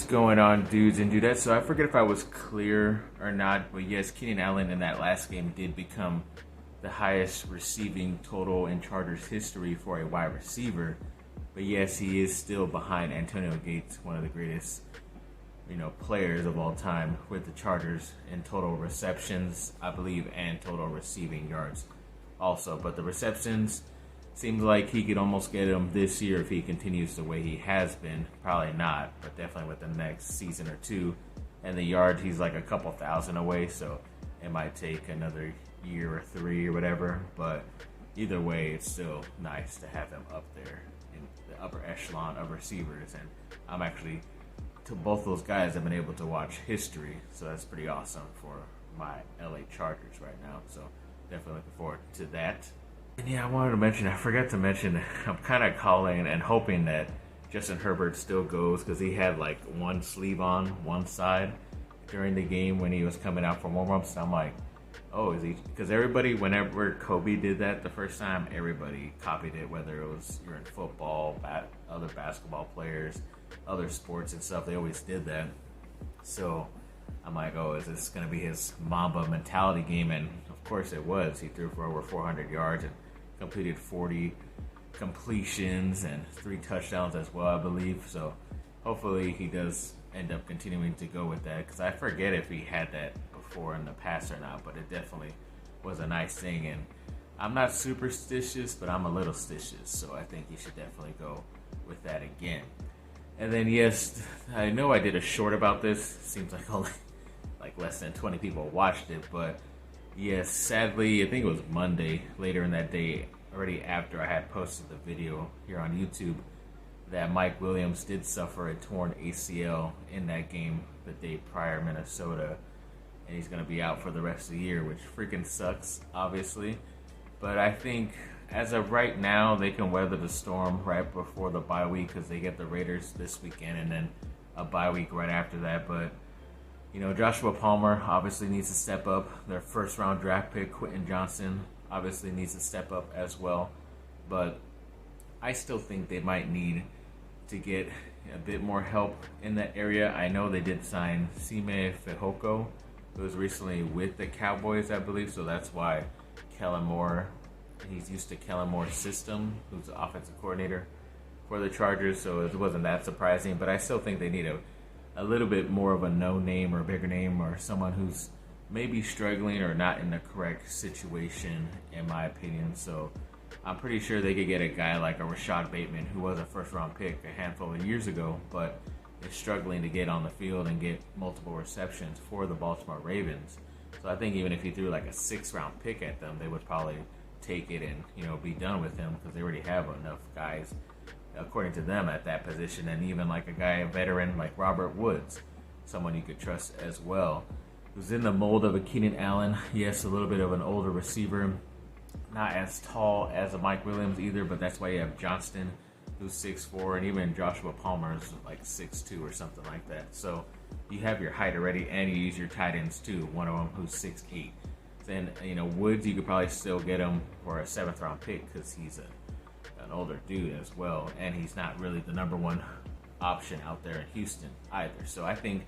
What's going on, dudes and dudettes? So I forget if I was clear or not, but yes, Keenan Allen in that last game did become the highest receiving total in Chargers history for a wide receiver. But yes, he is still behind Antonio Gates, one of the greatest, players of all time with the Chargers in total receptions, I believe, and total receiving yards also. But the receptions, seems like he could almost get him this year if he continues the way he has been. Probably not, but definitely with the next season or two. And the yards, he's like a couple thousand away, so it might take another year or three or whatever. But either way, it's still nice to have him up there in the upper echelon of receivers. And I'm actually, to both those guys, I've been able to watch history, so that's pretty awesome for my LA Chargers right now. So definitely looking forward to that. And yeah, I forgot to mention, I'm kind of calling and hoping that Justin Herbert still goes because he had like one sleeve on one side during the game when he was coming out from warm-ups. And I'm like, oh, is he? Because everybody, whenever Kobe did that the first time, everybody copied it, whether it was you're in football, other basketball players, other sports and stuff. They always did that. So I'm like, oh, is this going to be his Mamba mentality game? And of course it was. He threw for over 400 yards and completed 40 completions and 3 touchdowns as well, I believe. So hopefully he does end up continuing to go with that, because I forget if he had that before in the past or not, but it definitely was a nice thing. And I'm not superstitious, but I'm a little stitious, so I think he should definitely go with that again. And then yes, I know I did a short about this. Seems like only like less than 20 people watched it, but yes, sadly, I think it was Monday, later in that day, already after I had posted the video here on YouTube, that Mike Williams did suffer a torn ACL in that game the day prior, Minnesota, and he's going to be out for the rest of the year, which freaking sucks, obviously. But I think as of right now, they can weather the storm right before the bye week, because they get the Raiders this weekend and then a bye week right after that. But Joshua Palmer obviously needs to step up. Their first-round draft pick, Quentin Johnson, obviously needs to step up as well. But I still think they might need to get a bit more help in that area. I know they did sign Sime Fehoko, who was recently with the Cowboys, I believe. So that's why Kellen Moore, he's used to Kellen Moore's system, who's the offensive coordinator for the Chargers. So it wasn't that surprising. But I still think they need a little bit more of a no-name or bigger name, or someone who's maybe struggling or not in the correct situation, in my opinion. So I'm pretty sure they could get a guy like a Rashad Bateman, who was a first-round pick a handful of years ago, but is struggling to get on the field and get multiple receptions for the Baltimore Ravens. So I think even if you threw like a 6th-round pick at them, they would probably take it and be done with him, because they already have enough guys, according to them, at that position. And even like a veteran like Robert Woods, someone you could trust as well, who's in the mold of a Keenan Allen. Yes, a little bit of an older receiver, not as tall as a Mike Williams either, but that's why you have Johnston, who's 6'4", and even Joshua Palmer is like 6'2" or something like that. So you have your height already, and you use your tight ends too, one of them who's 6'8". Then Woods, you could probably still get him for a 7th-round pick, because he's an older dude as well, and he's not really the number one option out there in Houston either. So I think,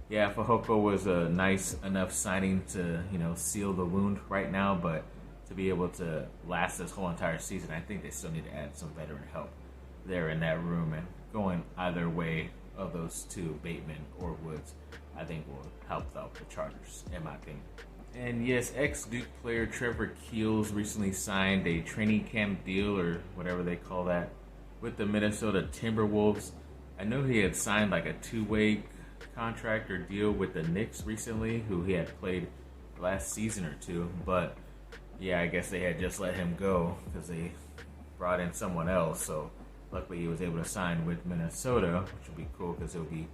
yeah, Fehoko was a nice enough signing to seal the wound right now, but to be able to last this whole entire season, I think they still need to add some veteran help there in that room. And going either way of those two, Bateman or Woods, I think will help out the Chargers, in my opinion. And yes, ex-Duke player Trevor Keels recently signed a training camp deal, or whatever they call that, with the Minnesota Timberwolves. I know he had signed like a 2-way contract or deal with the Knicks recently, who he had played last season or two. But yeah, I guess they had just let him go because they brought in someone else. So luckily he was able to sign with Minnesota, which will be cool because he'll be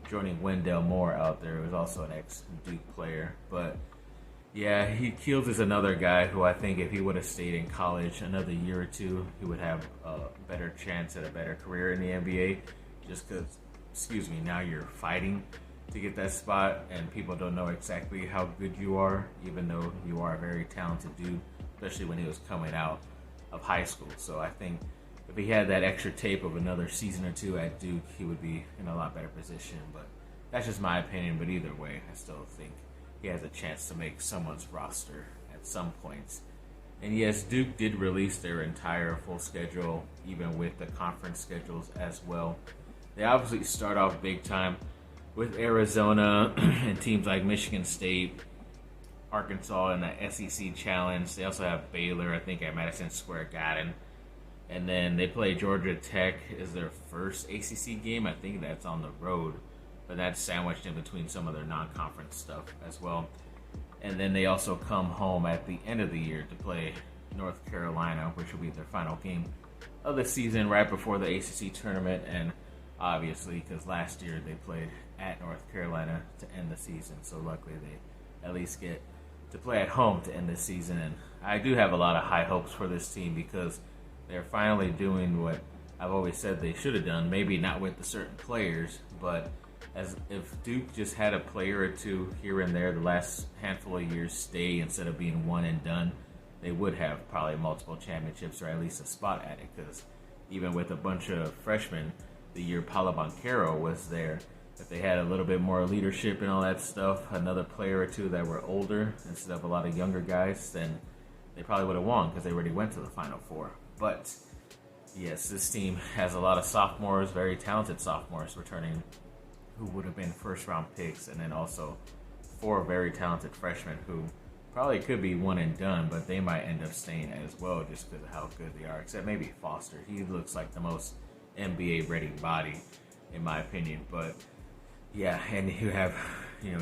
joining Wendell Moore out there, who was also an ex-Duke player. But yeah, Keels is another guy who I think if he would have stayed in college another year or two, he would have a better chance at a better career in the NBA. Just because, now you're fighting to get that spot, and people don't know exactly how good you are, even though you are a very talented dude, especially when he was coming out of high school. So I think if he had that extra tape of another season or two at Duke, he would be in a lot better position. But that's just my opinion. But either way, I still think he has a chance to make someone's roster at some points. And yes, Duke did release their entire full schedule, even with the conference schedules as well. They obviously start off big time with Arizona and teams like Michigan State, Arkansas in the SEC Challenge. They also have Baylor, I think, at Madison Square Garden. And then they play Georgia Tech as their first ACC game. I think that's on the road, but that's sandwiched in between some of their non-conference stuff as well. And then they also come home at the end of the year to play North Carolina, which will be their final game of the season right before the ACC tournament. And obviously, because last year they played at North Carolina to end the season, so luckily they at least get to play at home to end the season. And I do have a lot of high hopes for this team because they're finally doing what I've always said they should have done. Maybe not with the certain players, but as if Duke just had a player or two here and there the last handful of years stay instead of being one and done, they would have probably multiple championships or at least a spot at it. Because even with a bunch of freshmen, the year Paolo Banchero was there, if they had a little bit more leadership and all that stuff, another player or two that were older instead of a lot of younger guys, then they probably would have won because they already went to the Final Four. But yes, this team has a lot of sophomores, very talented sophomores returning who would have been first-round picks, and then also 4 very talented freshmen who probably could be one and done, but they might end up staying as well just because of how good they are, except maybe Foster. He looks like the most NBA-ready body, in my opinion. But yeah, and you have,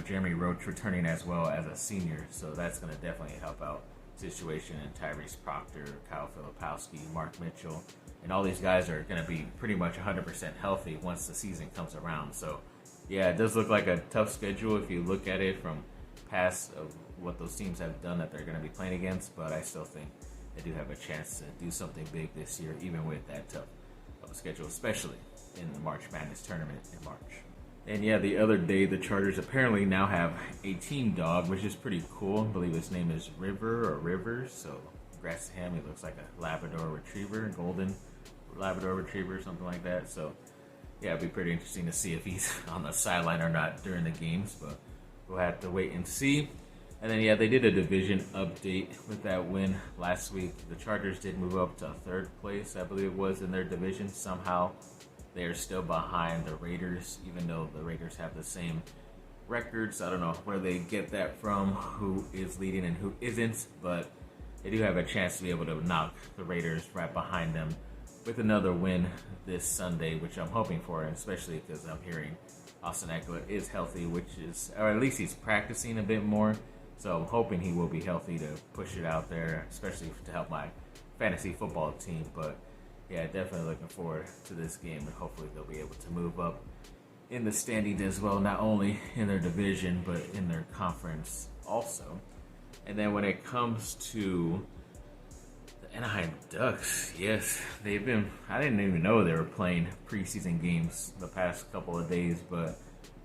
Jeremy Roach returning as well as a senior, so that's going to definitely help out the situation. And Tyrese Proctor, Kyle Filipowski, Mark Mitchell, and all these guys are going to be pretty much 100% healthy once the season comes around. So yeah, it does look like a tough schedule if you look at it from past of what those teams have done that they're going to be playing against, but I still think they do have a chance to do something big this year, even with that tough of a schedule, especially in the March Madness tournament in March. And yeah, the other day, the Chargers apparently now have a team dog, which is pretty cool. I believe his name is Rivers, so congrats to him. He looks like a Labrador Retriever, golden Labrador Retriever, something like that. So yeah, it'd be pretty interesting to see if he's on the sideline or not during the games, but we'll have to wait and see. And then, yeah, they did a division update with that win last week. The Chargers did move up to 3rd place, I believe it was, in their division. Somehow they are still behind the Raiders, even though the Raiders have the same records. I don't know where they get that from, who is leading and who isn't, but they do have a chance to be able to knock the Raiders right behind them with another win this Sunday, which I'm hoping for, especially because I'm hearing Austin Eckler is healthy, which is, or at least he's practicing a bit more. So I'm hoping he will be healthy to push it out there, especially to help my fantasy football team. But yeah, definitely looking forward to this game, and hopefully they'll be able to move up in the standings as well, not only in their division, but in their conference also. And then when it comes to the Anaheim Ducks, yes, I didn't even know they were playing preseason games the past couple of days, but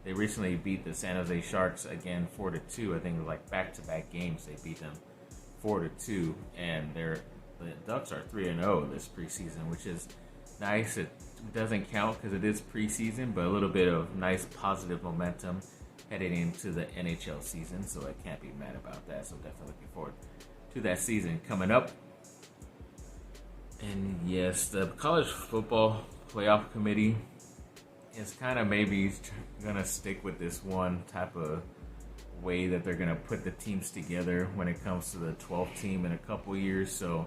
they recently beat the San Jose Sharks again 4-2. I think it was like back-to-back games. They beat them 4-2, and the Ducks are 3-0 this preseason, which is nice. It doesn't count because it is preseason, but a little bit of nice positive momentum heading into the NHL season, so I can't be mad about that. So definitely looking forward to that season coming up. And yes, the college football playoff committee is kind of maybe going to stick with this one type of way that they're going to put the teams together when it comes to the 12th team in a couple years. So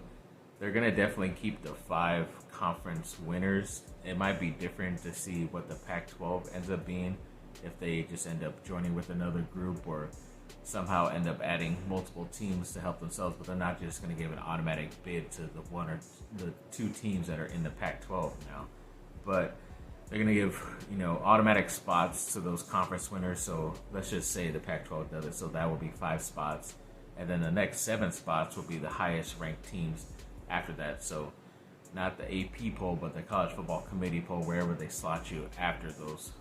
they're going to definitely keep the 5 conference winners. It might be different to see what the Pac-12 ends up being if they just end up joining with another group or somehow end up adding multiple teams to help themselves, but they're not just going to give an automatic bid to the 1 or the 2 teams that are in the Pac-12 now. But they're going to give, automatic spots to those conference winners. So let's just say the Pac-12 does it. So that will be 5 spots. And then the next 7 spots will be the highest ranked teams after that. So not the AP poll, but the college football committee poll, wherever they slot you after those,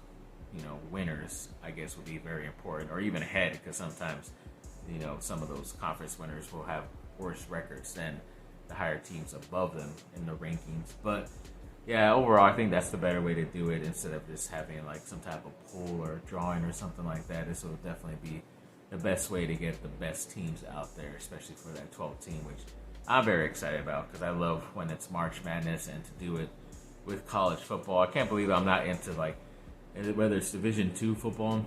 winners, I guess would be very important, or even ahead, because sometimes, some of those conference winners will have worse records than the higher teams above them in the rankings. But yeah, overall, I think that's the better way to do it instead of just having like some type of pool or drawing or something like that. This will definitely be the best way to get the best teams out there, especially for that 12th team, which I'm very excited about because I love when it's March Madness and to do it with college football. I can't believe I'm not into like whether it's Division II football.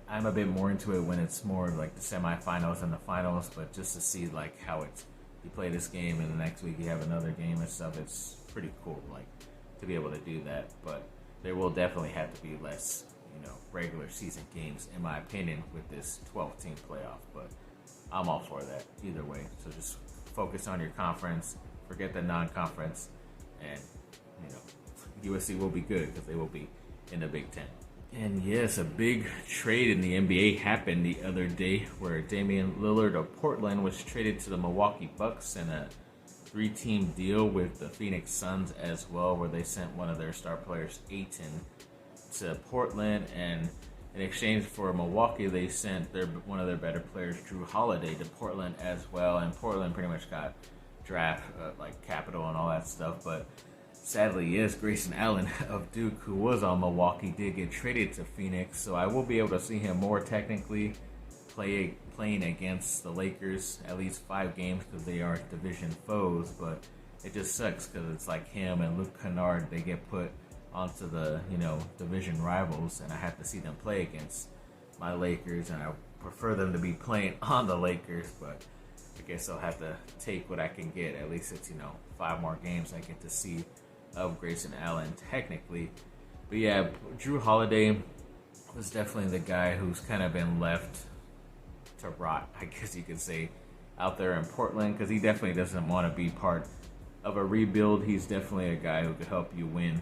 I'm a bit more into it when it's more like the semifinals and the finals, but just to see like how it's you play this game and the next week you have another game and stuff, it's pretty cool like to be able to do that. But there will definitely have to be less, regular season games in my opinion with this 12 team playoff, but I'm all for that either way. So just focus on your conference, forget the non-conference, and USC will be good because they will be in the Big Ten. And yes, a big trade in the NBA happened the other day where Damian Lillard of Portland was traded to the Milwaukee Bucks in a 3-team deal with the Phoenix Suns as well, where they sent one of their star players, Ayton, to Portland, and in exchange for Milwaukee, they sent one of their better players, Jrue Holiday, to Portland as well, and Portland pretty much got draft capital and all that stuff, but sadly, yes, Grayson Allen of Duke, who was on Milwaukee, did get traded to Phoenix, so I will be able to see him more technically playing against the Lakers at least 5 games because they are division foes, but it just sucks because it's like him and Luke Kennard, they get put onto the, division rivals, and I have to see them play against my Lakers, and I prefer them to be playing on the Lakers, but I guess I'll have to take what I can get. At least it's, 5 more games I get to see of Grayson Allen technically. But yeah, Jrue Holiday was definitely the guy who's kind of been left to rot, I guess you could say, out there in Portland, because he definitely doesn't want to be part of a rebuild. He's definitely a guy who could help you win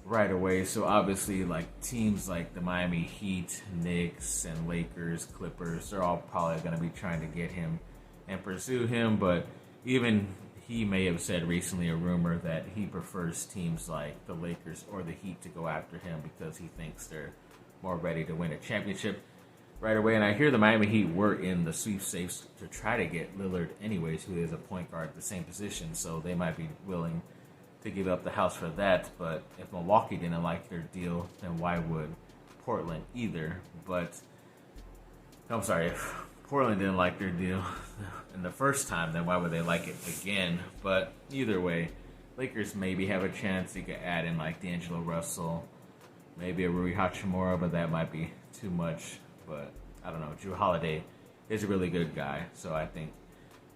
right away. So obviously, like teams like the Miami Heat, Knicks, and Lakers, Clippers, they're all probably going to be trying to get him and pursue him. But even he may have said recently, a rumor, that he prefers teams like the Lakers or the Heat to go after him because he thinks they're more ready to win a championship right away. And I hear the Miami Heat were in the sweepstakes to try to get Lillard anyways, who is a point guard at the same position, so they might be willing to give up the house for that. But if Milwaukee didn't like their deal, then why would Portland either? But I'm sorry, if Portland didn't like their deal in the first time, then why would they like it again? But either way, Lakers maybe have a chance. You could add in like D'Angelo Russell, maybe a Rui Hachimura, but that might be too much. But I don't know. Jrue Holiday is a really good guy, so I think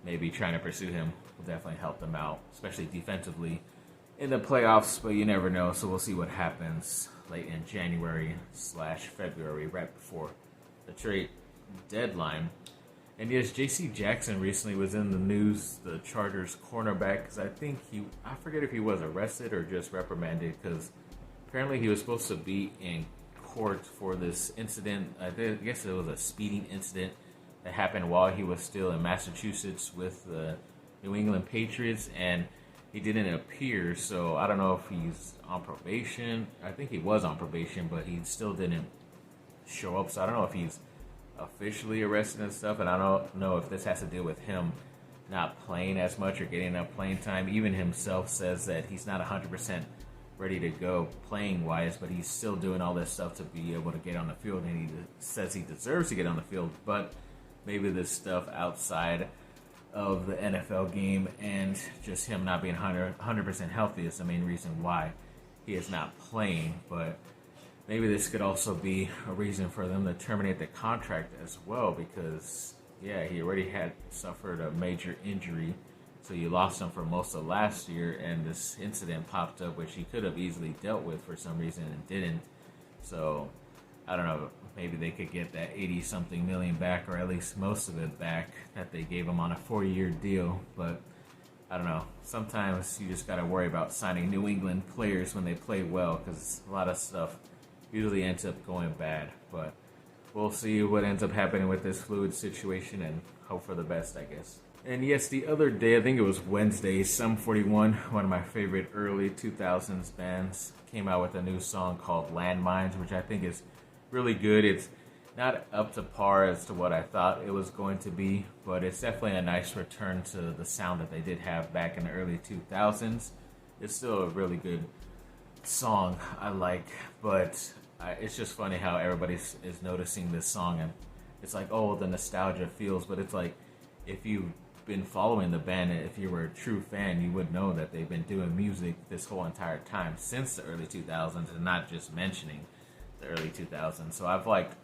maybe trying to pursue him will definitely help them out, especially defensively in the playoffs. But you never know, so we'll see what happens late in January/February, right before the trade deadline. And yes, J.C. Jackson recently was in the news, the Chargers cornerback, because I forget if he was arrested or just reprimanded, because apparently he was supposed to be in court for this incident. I guess it was a speeding incident that happened while he was still in Massachusetts with the New England Patriots, and he didn't appear, so I don't know if he's on probation. I think he was on probation, but he still didn't show up, so I don't know if he's officially arrested and stuff, and I don't know if this has to do with him not playing as much or getting enough playing time. Even himself says that he's not 100% ready to go playing wise, but he's still doing all this stuff to be able to get on the field, and he says he deserves to get on the field, but maybe this stuff outside of the NFL game and just him not being 100% healthy is the main reason why he is not playing. But maybe this could also be a reason for them to terminate the contract as well, because yeah, he already had suffered a major injury. So you lost him for most of last year, and this incident popped up, which he could have easily dealt with for some reason and didn't. So I don't know, maybe they could get that 80-something million back, or at least most of it back that they gave him on a 4-year deal. But I don't know. Sometimes you just got to worry about signing New England players when they play well, because a lot of stuff usually ends up going bad. But we'll see what ends up happening with this fluid situation and hope for the best, I guess. And yes, the other day, I think it was Wednesday, Sum 41, one of my favorite early 2000s bands, came out with a new song called Landmines, which I think is really good. It's not up to par as to what I thought it was going to be, but it's definitely a nice return to the sound that they did have back in the early 2000s. It's still a really good song I like, but it's just funny how everybody is noticing this song, and it's like, oh, the nostalgia feels, but it's like, if you've been following the band, if you were a true fan, you would know that they've been doing music this whole entire time since the early 2000s, and not just mentioning the early 2000s. So I've liked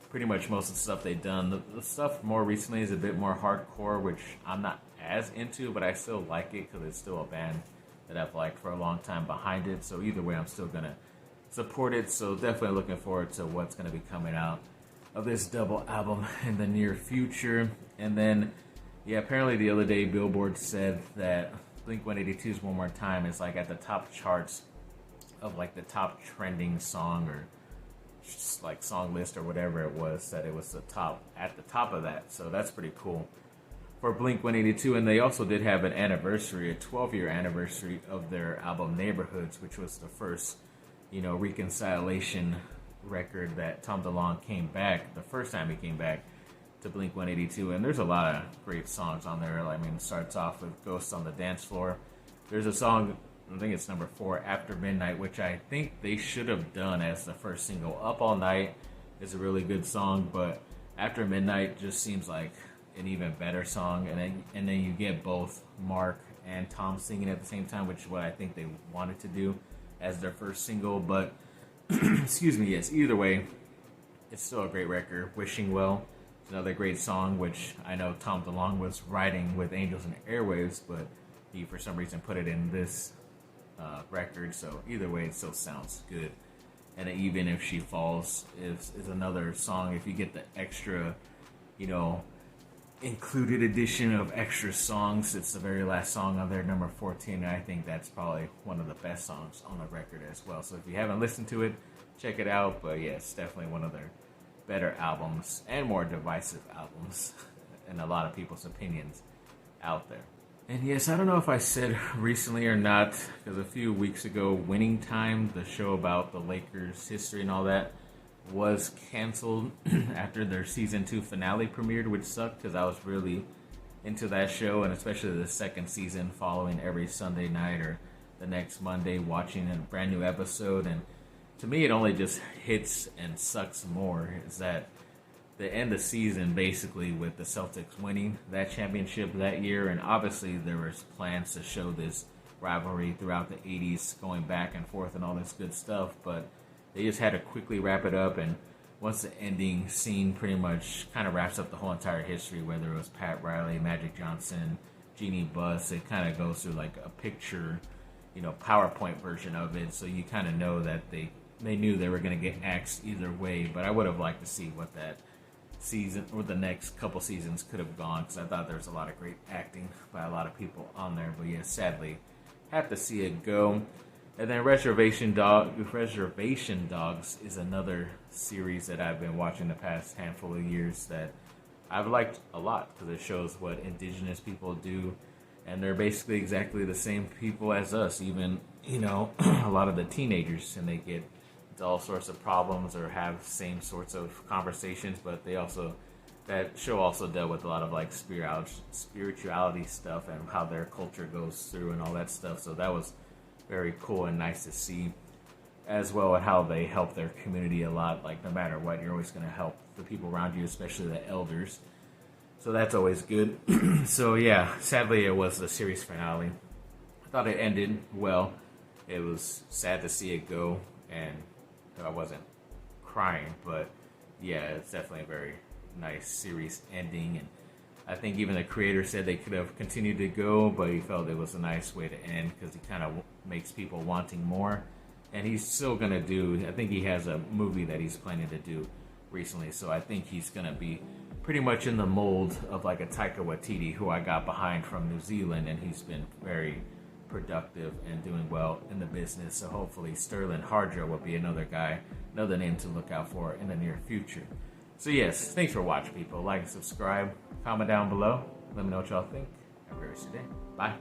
pretty much most of the stuff they've done. The stuff more recently is a bit more hardcore, which I'm not as into, but I still like it because it's still a band that I've liked for a long time behind it. So either way, I'm still going to support it. So definitely looking forward to what's going to be coming out of this double album in the near future. And then, yeah, apparently the other day Billboard said that Blink-182's One More Time is like at the top charts of like the top trending song, or just like song list or whatever it was, that it was at the top of that. So that's pretty cool for Blink-182. And they also did have an anniversary, a 12-year anniversary of their album Neighborhoods, which was the first, reconciliation record that Tom DeLonge came back, the first time he came back to Blink-182. And there's a lot of great songs on there. I mean, it starts off with Ghosts on the Dance Floor. There's a song, I think it's number 4, After Midnight, which I think they should have done as the first single. Up All Night is a really good song, but After Midnight just seems like an even better song. And then you get both Mark and Tom singing at the same time, which is what I think they wanted to do as their first single. But excuse me, yes, either way, it's still a great record. Wishing Well is another great song, which I know Tom DeLonge was writing with Angels and Airwaves, but he for some reason put it in this record. So either way, it still sounds good. And Even If She Falls is another song. If you get the extra, included edition of extra songs, it's the very last song on there, number 14. And I think that's probably one of the best songs on the record as well. So if you haven't listened to it, check it out. But yeah, it's definitely one of their better albums and more divisive albums in a lot of people's opinions out there. And yes, I don't know if I said recently or not, because a few weeks ago, Winning Time, the show about the Lakers' history and all that, was canceled after their season 2 finale premiered, which sucked because I was really into that show, and especially the second season, following every Sunday night or the next Monday, watching a brand new episode. And to me, it only just hits and sucks more is that the end of the season, basically, with the Celtics winning that championship that year, and obviously there was plans to show this rivalry throughout the 80s, going back and forth and all this good stuff, but they just had to quickly wrap it up. And once the ending scene pretty much kind of wraps up the whole entire history, whether it was Pat Riley, Magic Johnson, Jeannie Buss, it kind of goes through like a picture, PowerPoint version of it, so you kind of know that they knew they were going to get axed either way. But I would have liked to see what that season or the next couple seasons could have gone, because I thought there was a lot of great acting by a lot of people on there. But yeah, sadly, have to see it go. And then Reservation Dogs is another series that I've been watching the past handful of years that I've liked a lot, because it shows what indigenous people do, and they're basically exactly the same people as us. Even a lot of the teenagers, and they get into all sorts of problems or have same sorts of conversations, but that show also dealt with a lot of like spirituality stuff and how their culture goes through and all that stuff. So that was very cool and nice to see, as well as how they help their community a lot. Like, no matter what, you're always going to help the people around you, especially the elders. So that's always good. So yeah, sadly it was the series finale. I thought it ended well. It was sad to see it go, and I wasn't crying, but yeah, it's definitely a very nice series ending. And I think even the creator said they could have continued to go, but he felt it was a nice way to end, because he kind of makes people wanting more. And he's still going to do, I think he has a movie that he's planning to do recently, so I think he's going to be pretty much in the mold of like a Taika Waititi, who I got behind from New Zealand, and he's been very productive and doing well in the business. So hopefully Sterling Harjo will be another name to look out for in the near future. So yes, thanks for watching, people. Like and subscribe, comment down below, let me know what y'all think. Have a great rest of your day. Bye.